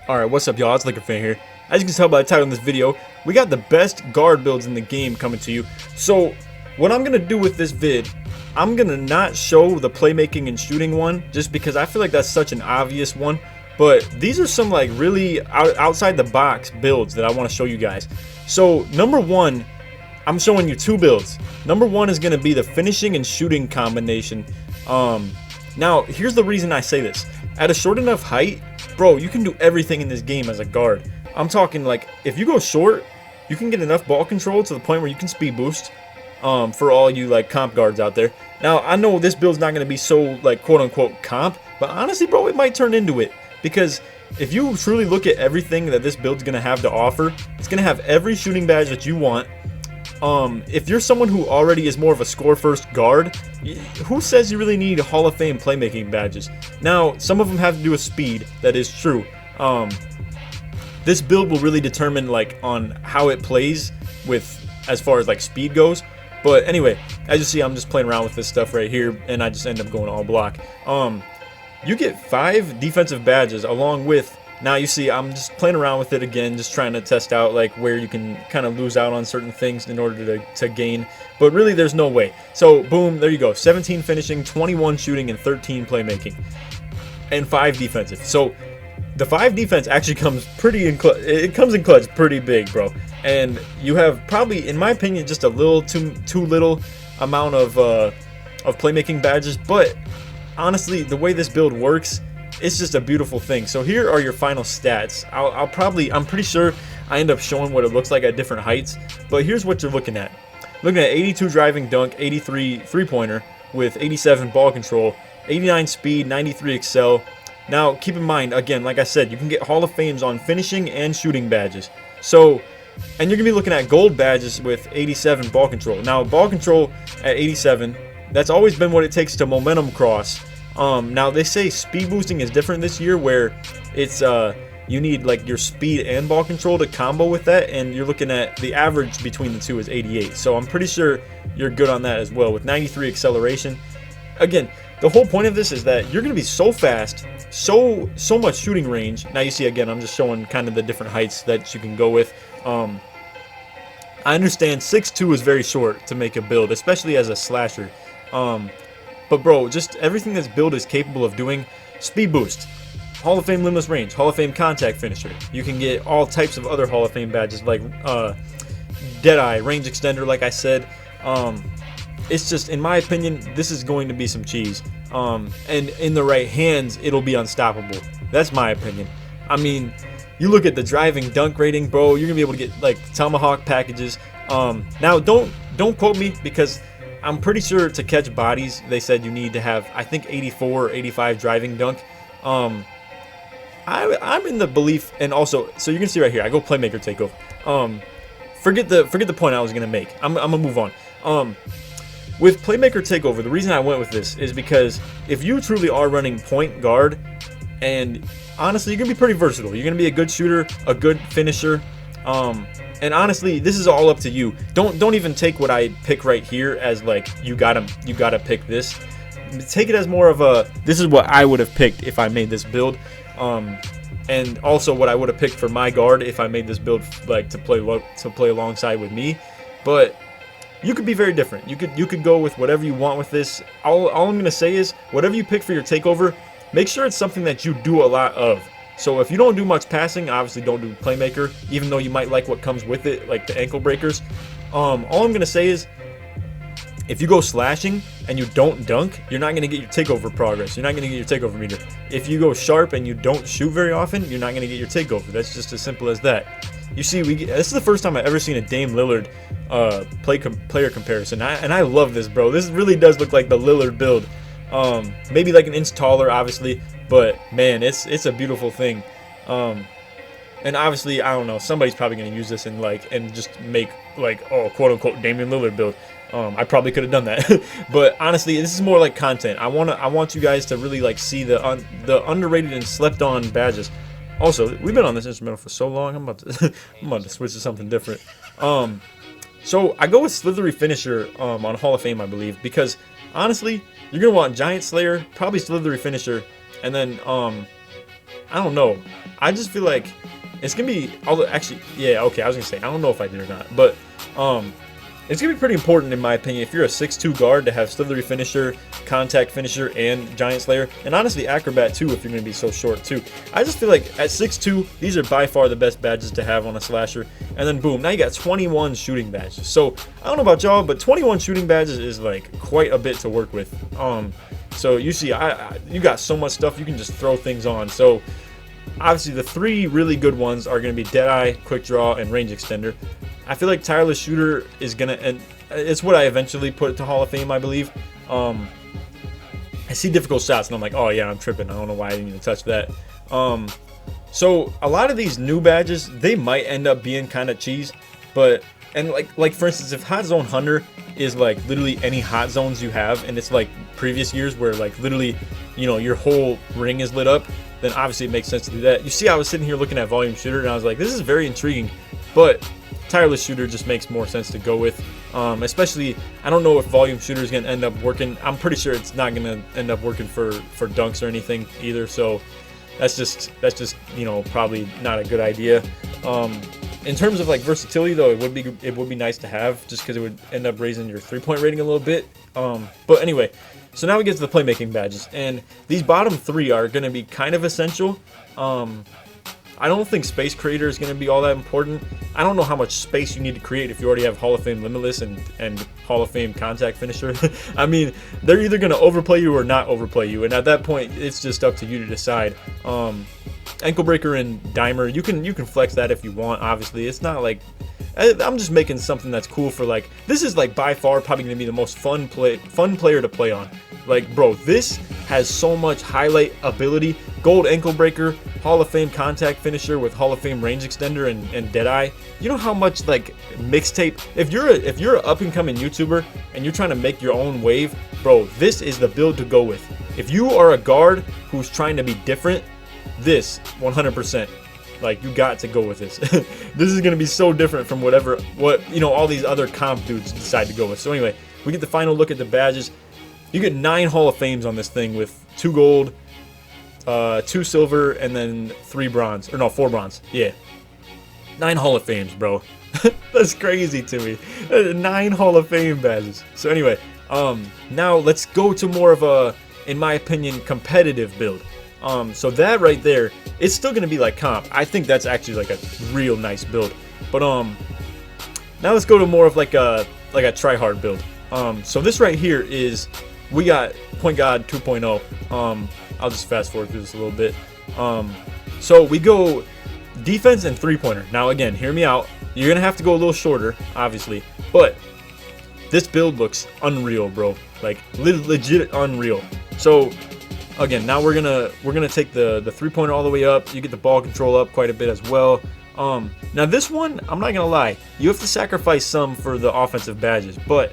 Alright, what's up y'all, it's LakerFan here. As you can tell by the title of this video, we got the best guard builds in the game coming to you. So, what I'm gonna do with this vid, I'm gonna not show the playmaking and shooting one, just because I feel like that's such an obvious one. But these are some like really outside the box builds that I want to show you guys. So, number one, I'm showing you two builds. Number one is gonna be the finishing and shooting combination. Now, here's the reason I say this. At a short enough height, bro, you can do everything in this game as a guard. I'm talking like, if you go short, you can get enough ball control to the point where you can speed boost, for all you like comp guards out there. Now, I know this build's not going to be so like quote unquote comp, but honestly, bro, it might turn into it. Because if you truly look at everything that this build's going to have to offer, it's going to have every shooting badge that you want. If you're someone who already is more of a score first guard, who says you really need Hall of Fame playmaking badges? Now, some of them have to do with speed, that is true. This build will really determine like on how it plays with as far as like speed goes. But anyway, as you see, I'm just playing around with this stuff right here, and I just end up going all block. You get 5 defensive badges along with. Now you see I'm just playing around with it again, just trying to test out like where you can kind of lose out on certain things in order to gain, but really there's no way. So boom, there you go, 17 finishing, 21 shooting, and 13 playmaking, and 5 defensive. So the 5 defense actually comes pretty in clutch. It comes in clutch pretty big, bro. And you have probably, in my opinion, just a little too little amount of playmaking badges, but honestly, the way this build works, it's just a beautiful thing. So here are your final stats. I'm pretty sure I end up showing what it looks like at different heights, but here's what you're looking at. Looking at 82 driving dunk, 83 three-pointer with 87 ball control, 89 speed, 93 excel. Now keep in mind, again, like I said, you can get Hall of Fames on finishing and shooting badges. So, and you're gonna be looking at gold badges with 87 ball control. Now ball control at 87, that's always been what it takes to momentum cross. Now they say speed boosting is different this year, where it's you need like your speed and ball control to combo with that, and you're looking at the average between the two is 88. So I'm pretty sure you're good on that as well with 93 acceleration. Again, the whole point of this is that you're going to be so fast, so much shooting range. Now you see, again, I'm just showing kind of the different heights that you can go with. I understand 6'2" is very short to make a build, especially as a slasher. But bro, just everything this build is capable of doing. Speed boost, Hall of Fame limitless range, Hall of Fame contact finisher. You can get all types of other Hall of Fame badges like Deadeye, range extender, like I said. It's just, in my opinion, this is going to be some cheese. And in the right hands, it'll be unstoppable. That's my opinion. I mean, you look at the driving dunk rating, bro, you're gonna be able to get like tomahawk packages. Now don't quote me, because I'm pretty sure to catch bodies, they said you need to have, I think, 84 or 85 driving dunk. I'm in the belief, and also, so you can see right here, I go playmaker takeover. Forget the point I was gonna make. I'm gonna move on. With playmaker takeover, the reason I went with this is because if you truly are running point guard, and honestly, you're gonna be pretty versatile. You're gonna be a good shooter, a good finisher. And honestly, this is all up to you. Don't even take what I pick right here as like you gotta pick this. Take it as more of a, this is what I would have picked if I made this build, and also what I would have picked for my guard if I made this build like to play alongside with me. But you could be very different. You could go with whatever you want with this. All I'm gonna say is, whatever you pick for your takeover, make sure it's something that you do a lot of. So if you don't do much passing, obviously don't do playmaker, even though you might like what comes with it, like the ankle breakers. All I'm gonna say is, if you go slashing and you don't dunk, you're not gonna get your takeover progress. You're not gonna get your takeover meter. If you go sharp and you don't shoot very often, you're not gonna get your takeover. That's just as simple as that. You see, this is the first time I've ever seen a Dame Lillard player comparison, and I love this, bro. This really does look like the Lillard build. Maybe like an inch taller, obviously, but man, it's a beautiful thing. And obviously, I don't know, somebody's probably gonna use this and just make like, oh, quote unquote Damian Lillard build. I probably could have done that, but honestly, this is more like content. I want you guys to really like see the underrated and slept on badges. Also, we've been on this instrumental for so long. I'm about to switch to something different. So I go with Slithery Finisher on Hall of Fame, I believe, because honestly, you're gonna want Giant Slayer, probably Slithery Finisher, and then I don't know. I just feel like it's gonna be, although actually, yeah, okay, I was gonna say, I don't know if I did or not, but it's gonna be pretty important in my opinion if you're a 6'2 guard to have Slithery Finisher, Contact Finisher, and Giant Slayer, and honestly Acrobat too if you're gonna be so short too. I just feel like at 6'2, these are by far the best badges to have on a slasher, and then boom, now you got 21 shooting badges. So I don't know about y'all, but 21 shooting badges is like quite a bit to work with. So you see, you got so much stuff you can just throw things on. So obviously the 3 really good ones are going to be Deadeye, Quick Draw, and Range Extender. I feel like Tireless Shooter is going to, and it's what I eventually put to Hall of Fame, I believe. I see difficult shots and I'm like, oh yeah, I'm tripping. I don't know why I didn't even touch that. So a lot of these new badges, they might end up being kind of cheese, but, and like for instance, if Hot Zone Hunter is like literally any hot zones you have, and it's like previous years where like literally, you know, your whole ring is lit up, then obviously it makes sense to do that. You see, I was sitting here looking at Volume Shooter and I was like, this is very intriguing, but Tireless Shooter just makes more sense to go with. Especially, I don't know if Volume Shooter is going to end up working. I'm pretty sure it's not going to end up working for dunks or anything either. So that's just you know, probably not a good idea. In terms of like versatility though, it would be nice to have, just because it would end up raising your 3-point rating a little bit. But anyway, so now we get to the playmaking badges, and these bottom 3 are going to be kind of essential. I don't think Space Creator is going to be all that important. I don't know how much space you need to create if you already have Hall of Fame Limitless and Hall of Fame Contact Finisher. I mean, they're either going to overplay you or not overplay you, and at that point, it's just up to you to decide. Ankle Breaker and Dimer, you can flex that if you want. Obviously, it's not like, I'm just making something that's cool for like, this is like by far probably going to be the most fun player to play on. Like, bro, this has so much highlight ability. Gold Ankle Breaker, Hall of Fame Contact Finisher with Hall of Fame Range Extender and Deadeye. You know how much like mixtape, if you're an up and coming YouTuber and you're trying to make your own wave, bro, this is the build to go with. If you are a guard who's trying to be different, this 100%, like, you got to go with this. This is gonna be so different from what you know, all these other comp dudes decide to go with. So anyway, we get the final look at the badges. You get 9 Hall of Fames on this thing with 2 gold, 2 silver, and then 3 bronze, or no, 4 bronze. Yeah, 9 Hall of Fames, bro. That's crazy to me. 9 Hall of Fame badges. So anyway, now let's go to more of a, in my opinion, competitive build. So that right there, it's still gonna be like comp. I think that's actually like a real nice build. But now let's go to more of like a try-hard build. So this right here is, we got Point God 2.0. I'll just fast forward through this a little bit. So we go defense and 3-pointer. Now again, hear me out. You're gonna have to go a little shorter, obviously, but this build looks unreal, bro. Like legit unreal. So again, now we're gonna take the 3-pointer all the way up. You get the ball control up quite a bit as well. Now this one, I'm not gonna lie, you have to sacrifice some for the offensive badges, but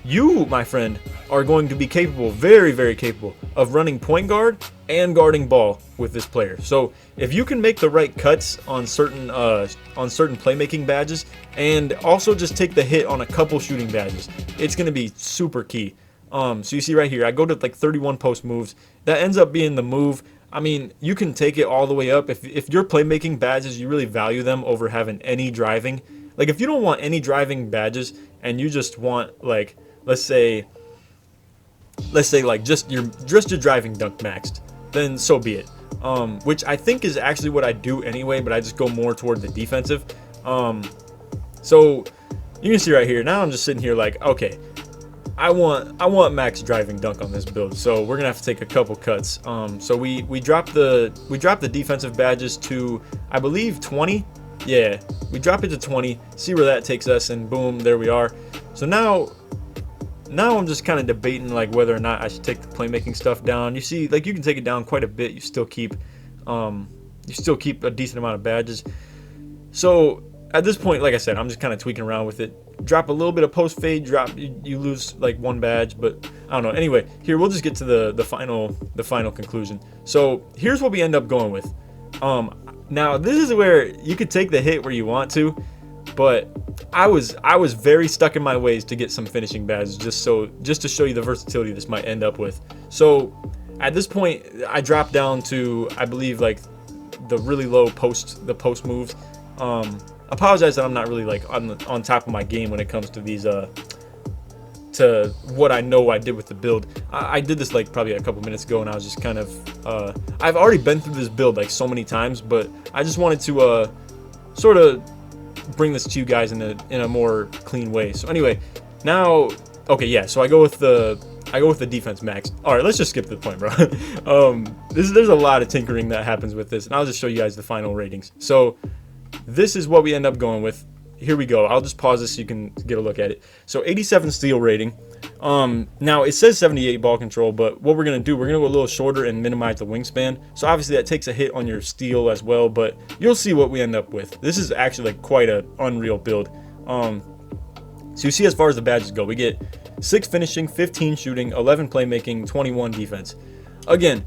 you, my friend, are going to be capable, very, very capable, of running point guard and guarding ball with this player. So if you can make the right cuts on certain playmaking badges, and also just take the hit on a couple shooting badges, it's gonna be super key. So you see right here, I go to like 31 post moves. That ends up being the move. I mean, you can take it all the way up. If your playmaking badges, you really value them over having any driving. Like, if you don't want any driving badges and you just want, like, let's say like just your driving dunk maxed, then so be it. Which I think is actually what I do anyway, but I just go more toward the defensive. So you can see right here, now I'm just sitting here like, okay, I want max driving dunk on this build, so we're gonna have to take a couple cuts. So we drop the defensive badges to, I believe, 20. Yeah, we drop it to 20. See where that takes us, and boom, there we are. So now I'm just kind of debating like whether or not I should take the playmaking stuff down. You see, like, you can take it down quite a bit. You still keep a decent amount of badges. So at this point, like I said, I'm just kind of tweaking around with it. Drop a little bit of post fade. Drop, you lose like 1 badge, but I don't know. Anyway, here we'll just get to the final conclusion. So here's what we end up going with. Now this is where you could take the hit where you want to, but I was very stuck in my ways to get some finishing badges, just to show you the versatility this might end up with. So at this point, I dropped down to, I believe, like the really low the post moves. Apologize that I'm not really like on top of my game when it comes to these to what I know I did with the build. I did this like probably a couple minutes ago, and I was just kind of I've already been through this build like so many times, but I just wanted to sort of bring this to you guys in a more clean way. So anyway, now okay, yeah, so I go with the defense max. All right, let's just skip to the point, bro. There's a lot of tinkering that happens with this, and I'll just show you guys the final ratings. So this is what we end up going with. Here we go. I'll just pause this so you can get a look at it. So 87 steel rating. Now it says 78 ball control, but what we're gonna do, we're gonna go a little shorter and minimize the wingspan. So obviously that takes a hit on your steel as well, but you'll see what we end up with. This is actually like quite an unreal build. So you see, as far as the badges go, we get 6 finishing, 15 shooting, 11 playmaking, 21 defense. Again,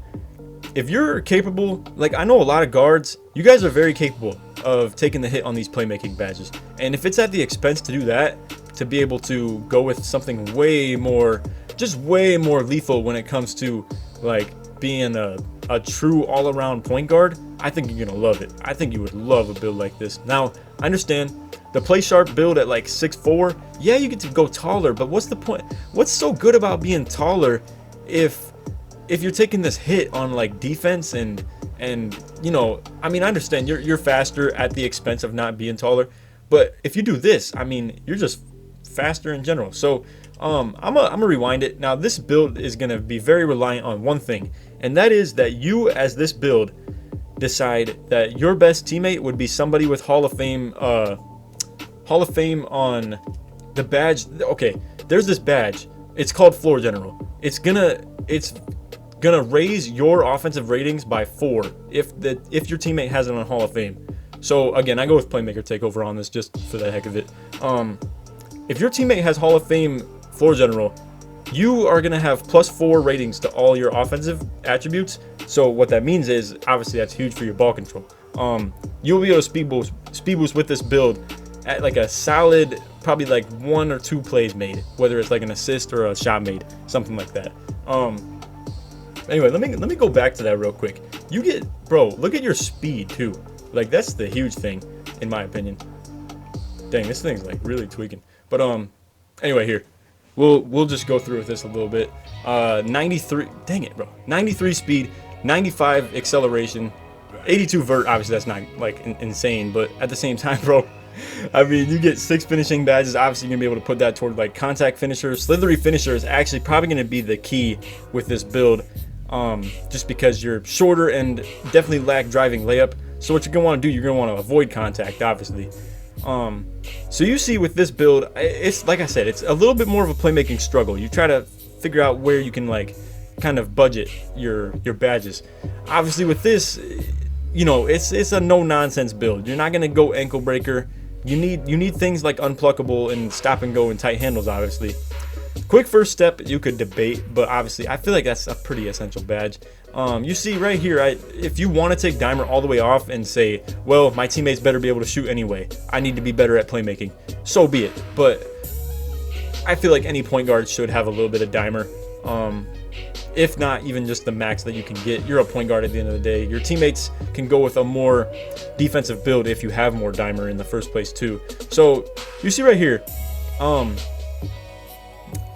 if you're capable, like I know a lot of guards, you guys are very capable of taking the hit on these playmaking badges. And if it's at the expense to do that, to be able to go with something way more, just way more lethal when it comes to like being a true all-around point guard, I think you're gonna love it. I think you would love a build like this. Now, I understand the play sharp build at like 6'4", yeah, you get to go taller, but what's the point? What's so good about being taller if you're taking this hit on like defense and you know, I mean, I understand you're faster at the expense of not being taller, but if you do this, I mean, you're just faster in general. So I'm gonna rewind it. Now this build is gonna be very reliant on one thing, and that is that you, as this build, decide that your best teammate would be somebody with Hall of Fame on the badge. Okay, there's this badge, it's called Floor General. It's gonna raise your offensive ratings by 4 if your teammate has it on Hall of Fame. So again, I go with Playmaker Takeover on this just for the heck of it. If your teammate has Hall of Fame Floor General, you are gonna have +4 ratings to all your offensive attributes. So what that means is, obviously that's huge for your ball control. You'll be able to speed boost with this build at like a solid, probably like 1 or 2 plays made, whether it's like an assist or a shot made, something like that. Anyway, let me go back to that real quick. You get, bro, look at your speed too. Like that's the huge thing in my opinion. Dang, this thing's like really tweaking. But anyway, here we'll just go through with this a little bit. 93, dang it, bro. 93 speed, 95 acceleration, 82 vert. Obviously that's not like insane, but at the same time, bro, I mean, you get 6 finishing badges. Obviously you're gonna be able to put that toward like contact finisher. Slithery finisher is actually probably gonna be the key with this build, just because you're shorter and definitely lack driving layup. So what you're gonna want to do, you're gonna want to avoid contact, obviously. So you see with this build, it's like I said, it's a little bit more of a playmaking struggle. You try to figure out where you can like kind of budget your badges. Obviously with this, you know, it's a no nonsense build. You're not gonna go ankle breaker. You need things like unpluckable and stop and go and tight handles, obviously. Quick first step you could debate, but obviously I feel like that's a pretty essential badge. You see right here, if you want to take Dimer all the way off and say, well, my teammates better be able to shoot anyway, I need to be better at playmaking, so be it. But I feel like any point guard should have a little bit of Dimer, if not even just the max that you can get. You're a point guard at the end of the day. Your teammates can go with a more defensive build if you have more Dimer in the first place too. So you see right here,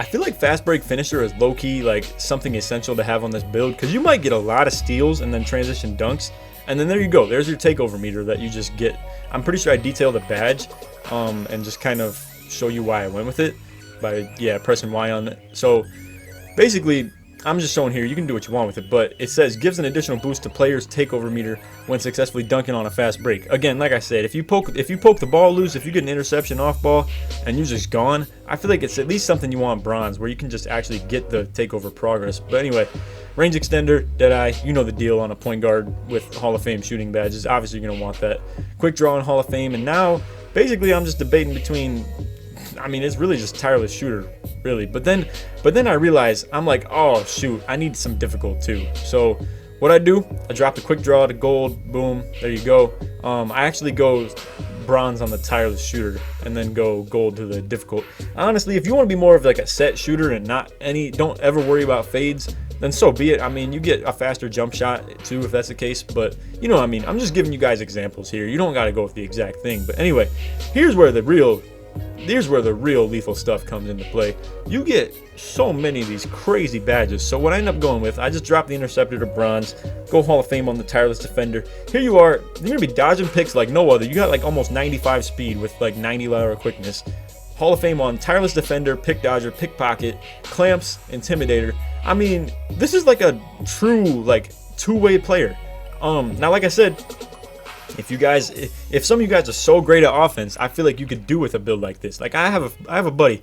I feel like fast break finisher is low-key like something essential to have on this build, because you might get a lot of steals and then transition dunks, and then there you go, there's your takeover meter that you just get. I'm pretty sure I detailed the badge and just kind of show you why I went with it by pressing Y on it. So basically I'm just showing here, you can do what you want with it, but it says gives an additional boost to players' takeover meter when successfully dunking on a fast break. Again, like I said, if you poke the ball loose, if you get an interception off ball and you're just gone, I feel like it's at least something you want bronze, where you can just actually get the takeover progress. But anyway, range extender, Deadeye, you know the deal on a point guard with Hall of Fame shooting badges. Obviously you're gonna want that. Quick draw in Hall of Fame, and now basically I'm just debating between, I mean, it's really just tireless shooter, really. But then I realize, I'm like, oh shoot, I need some difficult too. So what I do, I drop the quick draw to gold, boom, there you go. I actually go bronze on the tireless shooter and then go gold to the difficult. Honestly, if you want to be more of like a set shooter and don't ever worry about fades, then so be it. I mean, you get a faster jump shot too if that's the case, but you know what I mean. I'm just giving you guys examples here. You don't got to go with the exact thing. But anyway, here's where the real lethal stuff comes into play. You get so many of these crazy badges. So what I end up going with, I just dropped the Interceptor to bronze, go Hall of Fame on the Tireless Defender. Here you are, you're gonna be dodging picks like no other. You got like almost 95 speed with like 90 lateral quickness. Hall of Fame on Tireless Defender, Pick Dodger, Pickpocket, Clamps, Intimidator. I mean, this is like a true like two-way player. Now like I said, if some of you guys are so great at offense, I feel like you could do with a build like this. Like I have a buddy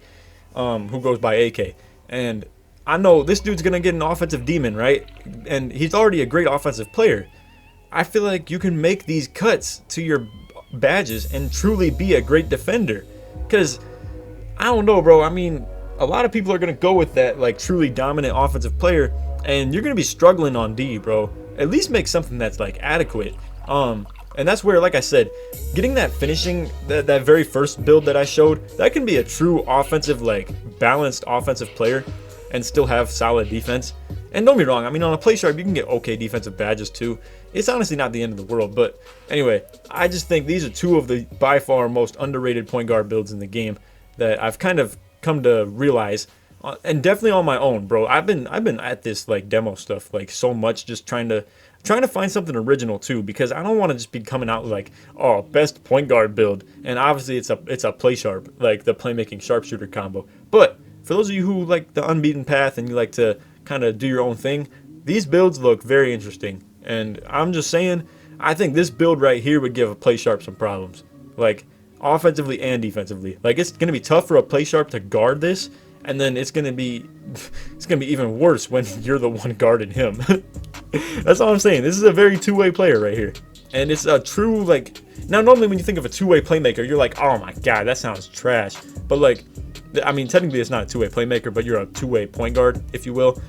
who goes by AK, and I know this dude's gonna get an offensive demon, right? And he's already a great offensive player. I feel like you can make these cuts to your badges and truly be a great defender. Because I don't know, bro. I mean, a lot of people are gonna go with that like truly dominant offensive player, and you're gonna be struggling on D, bro. At least make something that's like adequate. And that's where, like I said, getting that finishing, that very first build that I showed, that can be a true offensive, like balanced offensive player and still have solid defense. And don't be wrong, I mean, on a play sharp, you can get okay defensive badges too. It's honestly not the end of the world. But anyway, I just think these are two of the by far most underrated point guard builds in the game that I've kind of come to realize, and definitely on my own, bro. I've been at this like demo stuff like so much, just trying to find something original too, because I don't want to just be coming out with like, oh, best point guard build, and obviously it's a play sharp, like the playmaking sharpshooter combo. But for those of you who like the unbeaten path and you like to kind of do your own thing, these builds look very interesting. And I'm just saying, I think this build right here would give a play sharp some problems, like offensively and defensively. Like it's gonna be tough for a play sharp to guard this, and then it's gonna be even worse when you're the one guarding him. That's all I'm saying. This is a very two-way player right here, and it's a true like. Now, normally when you think of a two-way playmaker, you're like, oh my god, that sounds trash. But like, I mean, technically it's not a two-way playmaker, but you're a two-way point guard, if you will.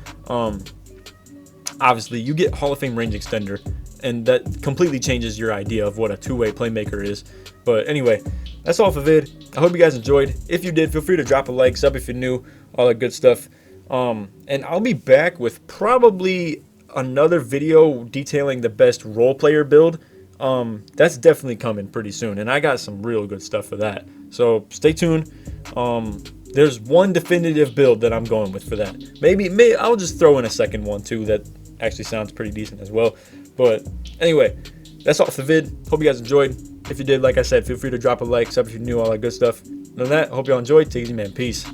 Obviously, you get Hall of Fame range extender, and that completely changes your idea of what a two-way playmaker is. But anyway, that's all for the vid. I hope you guys enjoyed. If you did, feel free to drop a like, sub if you're new, all that good stuff. And I'll be back with probably another video detailing the best role player build. That's definitely coming pretty soon, and I got some real good stuff for that. So stay tuned. There's one definitive build that I'm going with for that. Maybe I'll just throw in a second one too that actually sounds pretty decent as well. But anyway, that's all for the vid. Hope you guys enjoyed. If you did, like I said, feel free to drop a like, sub if you're new, all that good stuff. Other than that, I hope y'all enjoyed. Take it easy, man. Peace.